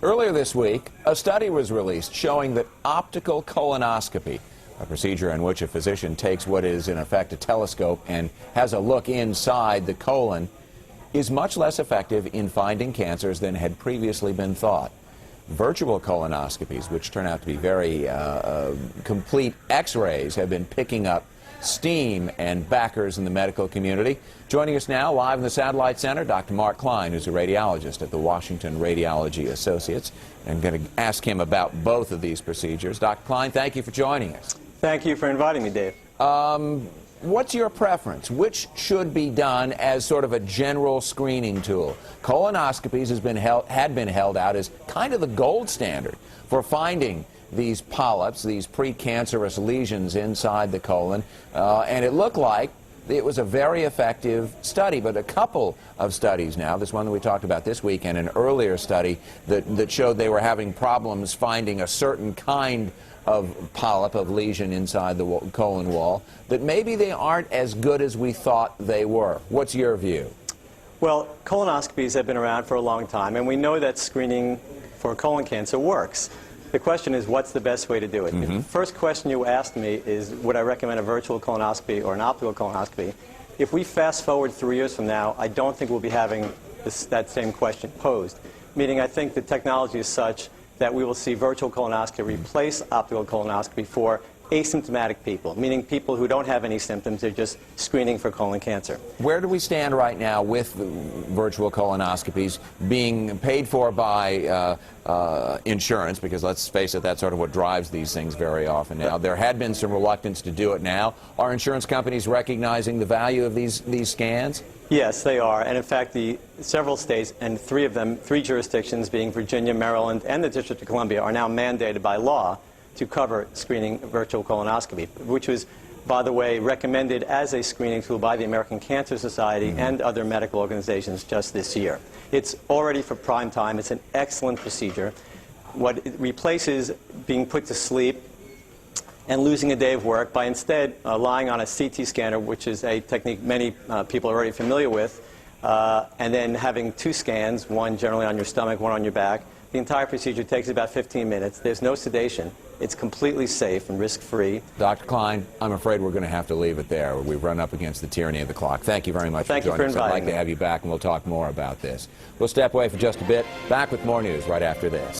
Earlier this week, a study was released showing that optical colonoscopy, a procedure in which a physician takes what is in effect a telescope and has a look inside the colon, is much less effective in finding cancers than had previously been thought. Virtual colonoscopies, which turn out to be very complete X-rays, have been picking up steam and backers in the medical community. Joining us now live in the Satellite Center, Dr. Dr. Klein, who's a radiologist at the Washington Radiology Associates. I'm going to ask him about both of these procedures. Dr. Klein, thank you for joining us. Thank you for inviting me, Dave. What's your preference? Which should be done as sort of a general screening tool? Colonoscopies had been held out as kind of the gold standard for finding these polyps, these precancerous lesions inside the colon, and it looked like it was a very effective study. But a couple of studies now, this one that we talked about this week and an earlier study that showed they were having problems finding a certain kind of polyp, of lesion inside the colon wall, that maybe they aren't as good as we thought they were. What's your view? Well, colonoscopies have been around for a long time, and we know that screening for colon cancer works. The question is, what's the best way to do it? The first question you asked me is, would I recommend a virtual colonoscopy or an optical colonoscopy? If we fast forward 3 years from now, I don't think we'll be having that same question posed. Meaning, I think the technology is such that we will see virtual colonoscopy replace optical colonoscopy for asymptomatic people, meaning people who don't have any symptoms, they're just screening for colon cancer. Where do we stand right now with virtual colonoscopies being paid for by insurance? Because let's face it, that's sort of what drives these things very often now. There had been some reluctance to do it now. Are insurance companies recognizing the value of these scans? Yes, they are. And in fact, several states, and three jurisdictions being Virginia, Maryland, and the District of Columbia, are now mandated by law to cover screening virtual colonoscopy, which was, by the way, recommended as a screening tool by the American Cancer Society and other medical organizations just this year. It's already for prime time. It's an excellent procedure. What it replaces being put to sleep and losing a day of work by instead lying on a CT scanner, which is a technique many people are already familiar with, and then having 2 scans, one generally on your stomach, one on your back. The entire procedure takes about 15 minutes. There's no sedation. It's completely safe and risk-free. Dr. Klein, I'm afraid we're going to have to leave it there. We've run up against the tyranny of the clock. Thank you very much for joining us. I'd like to have you back, and we'll talk more about this. We'll step away for just a bit. Back with more news right after this.